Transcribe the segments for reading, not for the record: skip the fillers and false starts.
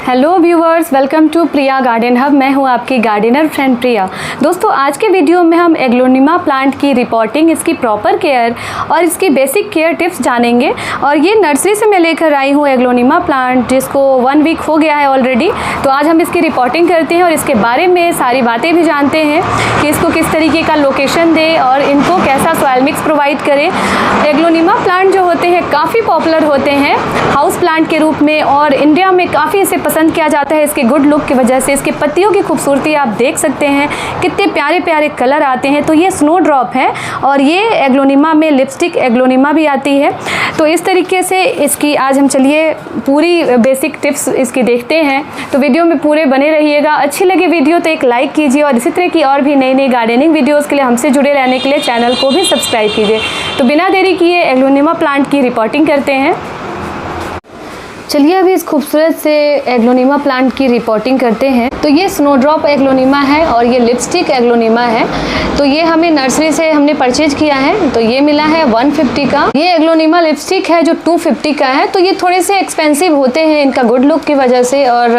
Hello viewers, welcome to Priya Garden Hub. मैं हूं आपकी गार्डनर फ्रेंड प्रिया। दोस्तों, आज के वीडियो में हम एग्लोनिमा प्लांट की रिपोर्टिंग, इसकी प्रॉपर केयर और इसकी बेसिक केयर टिप्स जानेंगे। और ये नर्सरी से मैं लेकर आई हूं एग्लोनिमा प्लांट, जिसको 1 वीक हो गया है ऑलरेडी। तो आज हम इसकी रिपोर्टिंग करते हैं और इसके बारे में सारी बातें भी जानते हैं कि इसको किस तरीके का लोकेशन दें और इनको कैसा सॉइल मिक्स प्रोवाइड करें। एग्लोनिमा प्लांट जो होते हैं काफ़ी पॉपुलर होते हैं हाउस प्लांट के रूप में, और इंडिया में काफ़ी इसे पसंद किया जाता है इसके गुड लुक की वजह से। इसके पत्तियों की खूबसूरती आप देख सकते हैं, कितने प्यारे प्यारे कलर आते हैं। तो ये स्नो ड्रॉप है और ये एग्लोनिमा में लिपस्टिक एग्लोनिमा भी आती है। तो इस तरीके से इसकी आज हम चलिए पूरी बेसिक टिप्स इसकी देखते हैं। तो वीडियो में पूरे बने रहिएगा। अच्छी लगे वीडियो तो एक लाइक कीजिए और इसी तरह की और भी नई नई गार्डनिंग वीडियोज़ के लिए हमसे जुड़े रहने के लिए चैनल को भी सब्सक्राइब कीजिए। तो बिना देरी किए एग्लोनिमा प्लांट की रिपोर्टिंग करते हैं। चलिए अभी इस खूबसूरत से एग्लोनिमा प्लांट की रिपोर्टिंग करते हैं। तो ये स्नोड्रॉप एग्लोनिमा है और ये लिपस्टिक एग्लोनिमा है। तो ये हमें नर्सरी से हमने परचेज किया है, तो ये मिला है 150 का। ये एग्लोनिमा लिपस्टिक है जो 250 का है। तो ये थोड़े से एक्सपेंसिव होते हैं इनका गुड लुक की वजह से, और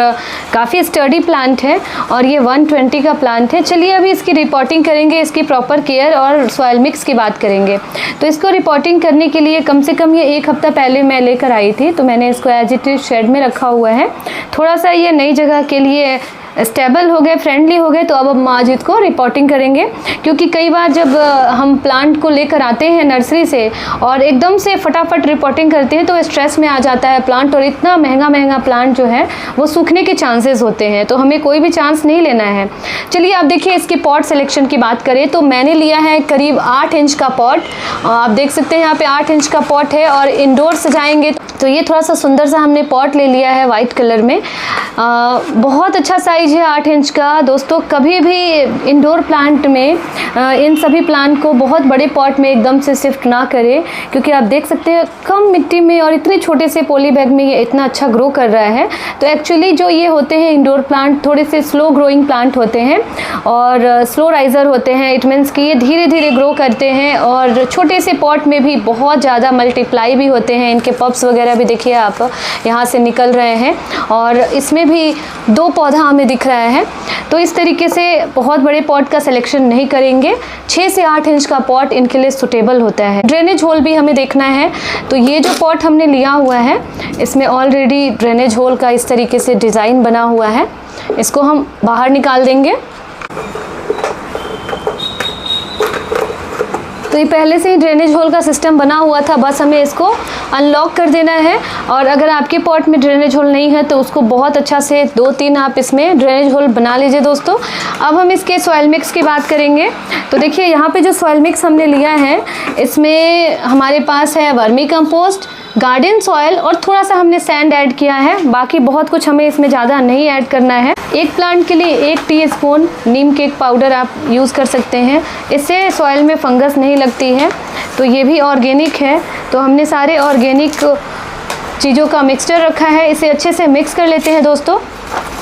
काफ़ी स्टर्डी प्लांट है। और ये 120 का प्लांट है। चलिए अभी इसकी रिपोर्टिंग करेंगे, इसकी प्रॉपर केयर और सॉइल मिक्स की बात करेंगे। तो इसको रिपोर्टिंग करने के लिए कम से कम ये 1 हफ्ता पहले मैं लेकर आई थी। तो मैंने इसको एज इट इज शेड में रखा हुआ है। थोड़ा सा ये नई जगह के लिए स्टेबल हो गए, फ्रेंडली हो गए। तो अब हम आज इसको रिपोर्टिंग करेंगे, क्योंकि कई बार जब हम प्लांट को लेकर आते हैं नर्सरी से और एकदम से फटाफट रिपोर्टिंग करते हैं तो स्ट्रेस में आ जाता है प्लांट, और इतना महंगा प्लांट जो है वो सूखने के चांसेस होते हैं। तो हमें कोई भी चांस नहीं लेना है। चलिए आप देखिए इसके पॉट सिलेक्शन की बात करें तो मैंने लिया है करीब 8 इंच का पॉट। आप देख सकते हैं यहाँ पे 8 इंच का पॉट है। और इंडोर सजाएंगे तो ये थोड़ा सा सुंदर सा हमने पॉट ले लिया है वाइट कलर में। बहुत अच्छा साइज है 8 इंच का। दोस्तों, कभी भी इंडोर प्लांट में इन सभी प्लांट को बहुत बड़े पॉट में एकदम से शिफ्ट ना करें, क्योंकि आप देख सकते हैं कम मिट्टी में और इतने छोटे से पॉली बैग में ये इतना अच्छा ग्रो कर रहा है। तो एक्चुअली जो ये होते हैं इंडोर प्लांट थोड़े से स्लो ग्रोइंग प्लांट होते हैं और स्लो राइजर होते हैं। इट मीन्स कि ये धीरे धीरे ग्रो करते हैं और छोटे से पॉट में भी बहुत ज़्यादा मल्टीप्लाई भी होते हैं। इनके पप्स वगैरह भी देखिए आप यहाँ से निकल रहे हैं, और इसमें भी 2 पौधा हमें दिख रहा है। तो इस तरीके से बहुत बड़े पॉट का सिलेक्शन नहीं करेंगे। 6 से 8 इंच का पॉट इनके लिए सुटेबल होता है। ड्रेनेज होल भी हमें देखना है। तो ये जो पॉट हमने लिया हुआ है इसमें ऑलरेडी ड्रेनेज होल का इस तरीके से डिज़ाइन बना हुआ है। इसको हम बाहर निकाल देंगे। तो ये पहले से ही ड्रेनेज होल का सिस्टम बना हुआ था, बस हमें इसको अनलॉक कर देना है। और अगर आपके पॉट में ड्रेनेज होल नहीं है तो उसको बहुत अच्छा से 2-3 आप इसमें ड्रेनेज होल बना लीजिए। दोस्तों, अब हम इसके सॉइल मिक्स की बात करेंगे। तो देखिए यहाँ पे जो सॉइल मिक्स हमने लिया है इसमें हमारे पास है वर्मी कंपोस्ट, गार्डन सॉइल और थोड़ा सा हमने सैंड ऐड किया है। बाकी बहुत कुछ हमें इसमें ज़्यादा नहीं ऐड करना है। एक प्लांट के लिए 1 टीस्पून नीम केक पाउडर आप यूज़ कर सकते हैं। इससे सॉइल में फंगस नहीं लगती है। तो ये भी ऑर्गेनिक है। तो हमने सारे ऑर्गेनिक चीज़ों का मिक्सचर रखा है। इसे अच्छे से मिक्स कर लेते हैं दोस्तों।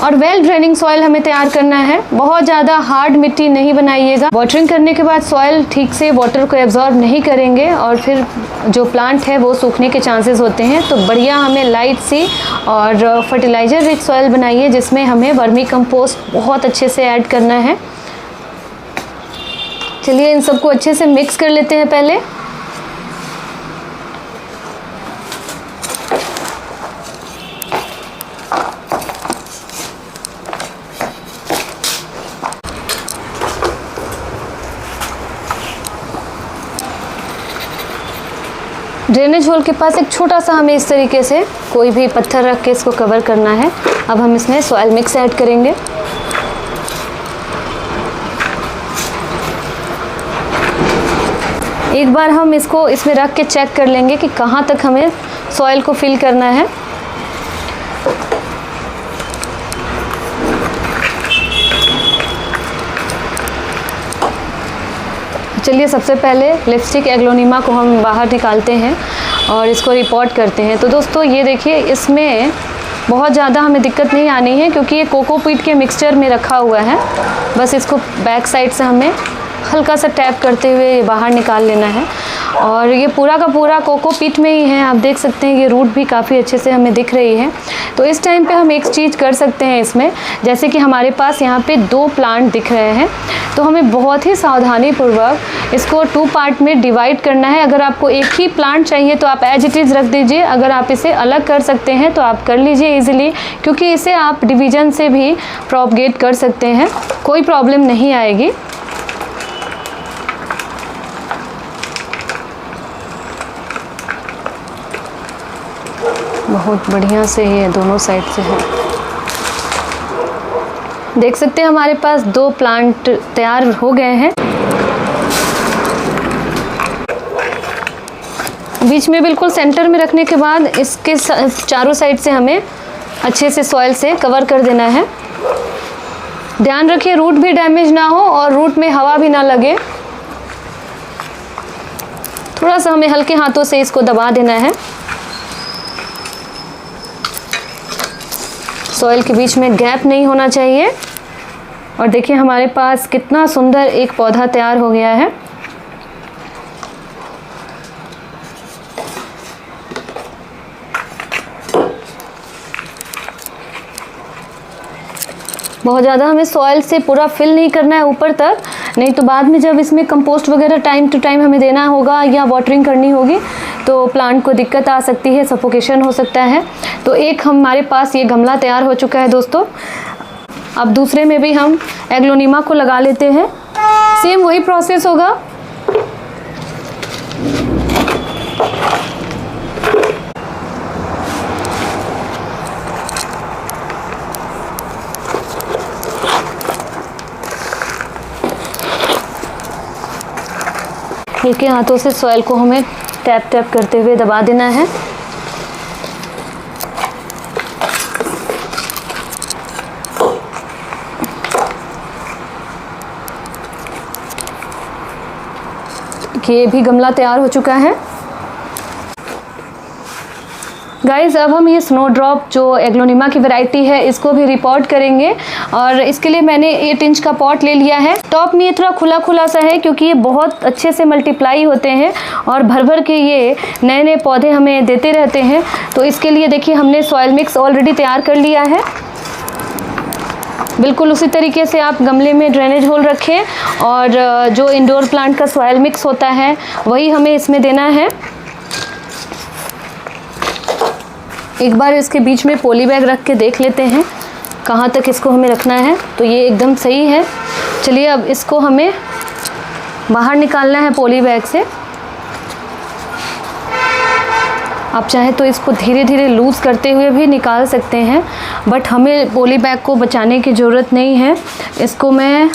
और वेल ड्रेनिंग सॉइल हमें तैयार करना है। बहुत ज़्यादा हार्ड मिट्टी नहीं बनाइएगा। वाटरिंग करने के बाद सॉइल ठीक से वाटर को एब्जॉर्ब नहीं करेंगे और फिर जो प्लांट है वो सूखने के चांसेस होते हैं। तो बढ़िया हमें लाइट सी और फर्टिलाइज़र रिच सॉइल बनाइए, जिसमें हमें वर्मी कंपोस्ट बहुत अच्छे से ऐड करना है। चलिए इन सबको अच्छे से मिक्स कर लेते हैं पहले। ड्रेनेज होल के पास एक छोटा सा हमें इस तरीके से कोई भी पत्थर रख के इसको कवर करना है। अब हम इसमें सॉइल मिक्स ऐड करेंगे। एक बार हम इसको इसमें रख के चेक कर लेंगे कि कहाँ तक हमें सॉइल को फिल करना है। चलिए सबसे पहले लिपस्टिक एग्लोनिमा को हम बाहर निकालते हैं और इसको रिपोर्ट करते हैं। तो दोस्तों ये देखिए इसमें बहुत ज़्यादा हमें दिक्कत नहीं आनी है, क्योंकि ये कोकोपीट के मिक्सचर में रखा हुआ है। बस इसको बैक साइड से हमें हल्का सा टैप करते हुए ये बाहर निकाल लेना है। और ये पूरा का पूरा कोकोपीट में ही है, आप देख सकते हैं ये रूट भी काफ़ी अच्छे से हमें दिख रही है। तो इस टाइम पे हम एक चीज़ कर सकते हैं इसमें, जैसे कि हमारे पास यहाँ पे 2 प्लांट दिख रहे हैं, तो हमें बहुत ही सावधानीपूर्वक इसको 2 पार्ट में डिवाइड करना है। अगर आपको एक ही प्लांट चाहिए तो आप एज इट इज़ रख दीजिए, अगर आप इसे अलग कर सकते हैं तो आप कर लीजिए ईजिली, क्योंकि इसे आप डिवीज़न से भी प्रोपगेट कर सकते हैं, कोई प्रॉब्लम नहीं आएगी। बहुत बढ़िया से ये दोनों साइड से है। देख सकते हैं हमारे पास 2 प्लांट तैयार हो गए हैं। बीच में बिल्कुल सेंटर में रखने के बाद इसके चारों साइड से हमें अच्छे से सॉइल से कवर कर देना है। ध्यान रखिए रूट भी डैमेज ना हो और रूट में हवा भी ना लगे। थोड़ा सा हमें हल्के हाथों से इसको दबा देना है। सॉइल के बीच में गैप नहीं होना चाहिए। और देखिए हमारे पास कितना सुंदर एक पौधा तैयार हो गया है। बहुत ज़्यादा हमें सॉइल से पूरा फिल नहीं करना है ऊपर तक, नहीं तो बाद में जब इसमें कंपोस्ट वगैरह टाइम टू टाइम हमें देना होगा या वाटरिंग करनी होगी तो प्लांट को दिक्कत आ सकती है, सफोकेशन हो सकता है। तो एक हमारे पास ये गमला तैयार हो चुका है दोस्तों। अब दूसरे में भी हम एग्लोनिमा को लगा लेते हैं, सेम वही प्रोसेस होगा। हल्के हाथों से सॉइल को हमें टैप टैप करते हुए दबा देना है। ये भी गमला तैयार हो चुका है। गाइस अब हम ये स्नोड्रॉप जो एग्लोनिमा की वैरायटी है इसको भी रिपोर्ट करेंगे, और इसके लिए मैंने 8 इंच का पॉट ले लिया है। टॉप में ये थोड़ा खुला खुला सा है क्योंकि ये बहुत अच्छे से मल्टीप्लाई होते हैं और भर भर के ये नए नए पौधे हमें देते रहते हैं। तो इसके लिए देखिए हमने सॉइल मिक्स ऑलरेडी तैयार कर लिया है। बिल्कुल उसी तरीके से आप गमले में ड्रेनेज होल रखें और जो इंडोर प्लांट का सॉइल मिक्स होता है वही हमें इसमें देना है। एक बार इसके बीच में पॉली बैग रख के देख लेते हैं कहाँ तक इसको हमें रखना है। तो ये एकदम सही है। चलिए अब इसको हमें बाहर निकालना है पॉली बैग से। आप चाहे तो इसको धीरे धीरे लूज़ करते हुए भी निकाल सकते हैं, बट हमें पॉली बैग को बचाने की ज़रूरत नहीं है। इसको मैं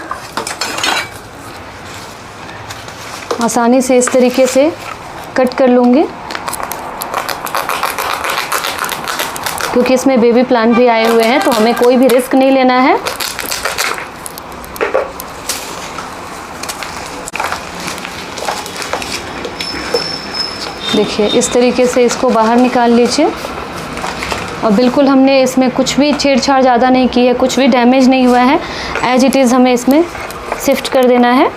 आसानी से इस तरीके से कट कर लूँगी क्योंकि इसमें बेबी प्लांट भी आए हुए हैं, तो हमें कोई भी रिस्क नहीं लेना है। देखिए इस तरीके से इसको बाहर निकाल लीजिए। और बिल्कुल हमने इसमें कुछ भी छेड़छाड़ ज़्यादा नहीं की है, कुछ भी डैमेज नहीं हुआ है। एज इट इज़ हमें इसमें शिफ्ट कर देना है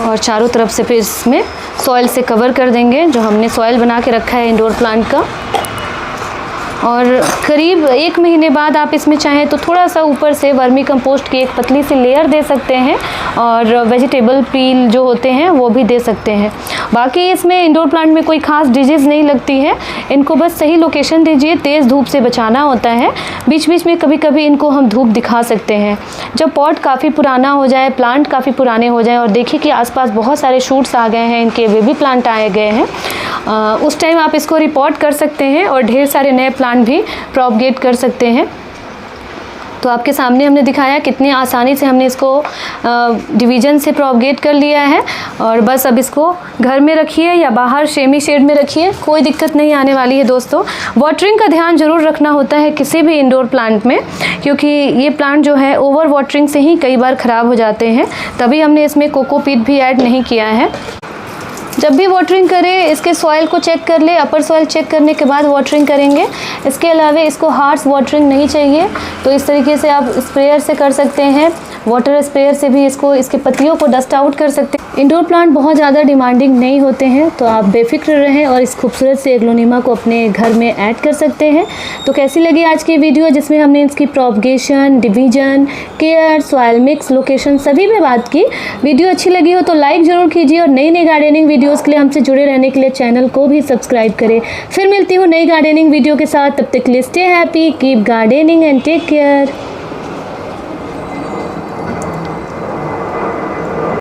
और चारों तरफ से फिर इसमें सॉइल से कवर कर देंगे जो हमने सॉइल बना के रखा है इंडोर प्लांट का। और करीब 1 महीने बाद आप इसमें चाहें तो थोड़ा सा ऊपर से वर्मी कंपोस्ट की एक पतली सी लेयर दे सकते हैं और वेजिटेबल पील जो होते हैं वो भी दे सकते हैं। बाकी इसमें इंडोर प्लांट में कोई ख़ास डिजीज़ नहीं लगती है। इनको बस सही लोकेशन दीजिए, तेज़ धूप से बचाना होता है। बीच बीच में कभी कभी इनको हम धूप दिखा सकते हैं। जब पॉट काफ़ी पुराना हो जाए, प्लांट काफ़ी पुराने हो जाए और देखिए कि आसपास बहुत सारे शूट्स आ गए हैं, इनके बेबी प्लांट आए गए हैं, उस टाइम आप इसको रिपोर्ट कर सकते हैं और ढेर सारे नए प्लांट भी प्रोपगेट कर सकते हैं। तो आपके सामने हमने दिखाया कितनी आसानी से हमने इसको डिवीज़न से प्रोपगेट कर लिया है। और बस अब इसको घर में रखिए या बाहर सेमी शेड में रखिए, कोई दिक्कत नहीं आने वाली है दोस्तों। वाटरिंग का ध्यान ज़रूर रखना होता है किसी भी इंडोर प्लांट में, क्योंकि ये प्लांट जो है ओवर वाटरिंग से ही कई बार ख़राब हो जाते हैं। तभी हमने इसमें कोकोपीट भी ऐड नहीं किया है। जब भी वाटरिंग करें इसके सॉइल को चेक कर ले, अपर सॉइल चेक करने के बाद वाटरिंग करेंगे। इसके अलावा इसको हार्श वाटरिंग नहीं चाहिए, तो इस तरीके से आप स्प्रेयर से कर सकते हैं। वाटर स्प्रेयर से भी इसके पत्तियों को डस्ट आउट कर सकते हैं। इंडोर प्लांट बहुत ज़्यादा डिमांडिंग नहीं होते हैं, तो आप बेफिक्र रहें और इस खूबसूरत से एग्लोनिमा को अपने घर में ऐड कर सकते हैं। तो कैसी लगी आज की वीडियो, जिसमें हमने इसकी propagation, division, care, soil mix, location सभी पे बात की। वीडियो अच्छी लगी हो तो लाइक ज़रूर कीजिए और नई नई गार्डनिंग वीडियोज़ के लिए हमसे जुड़े रहने के लिए चैनल को भी सब्सक्राइब करें। फिर मिलती हूँ नई गार्डनिंग वीडियो के साथ, तब तक के लिए stay happy, keep gardening and take care.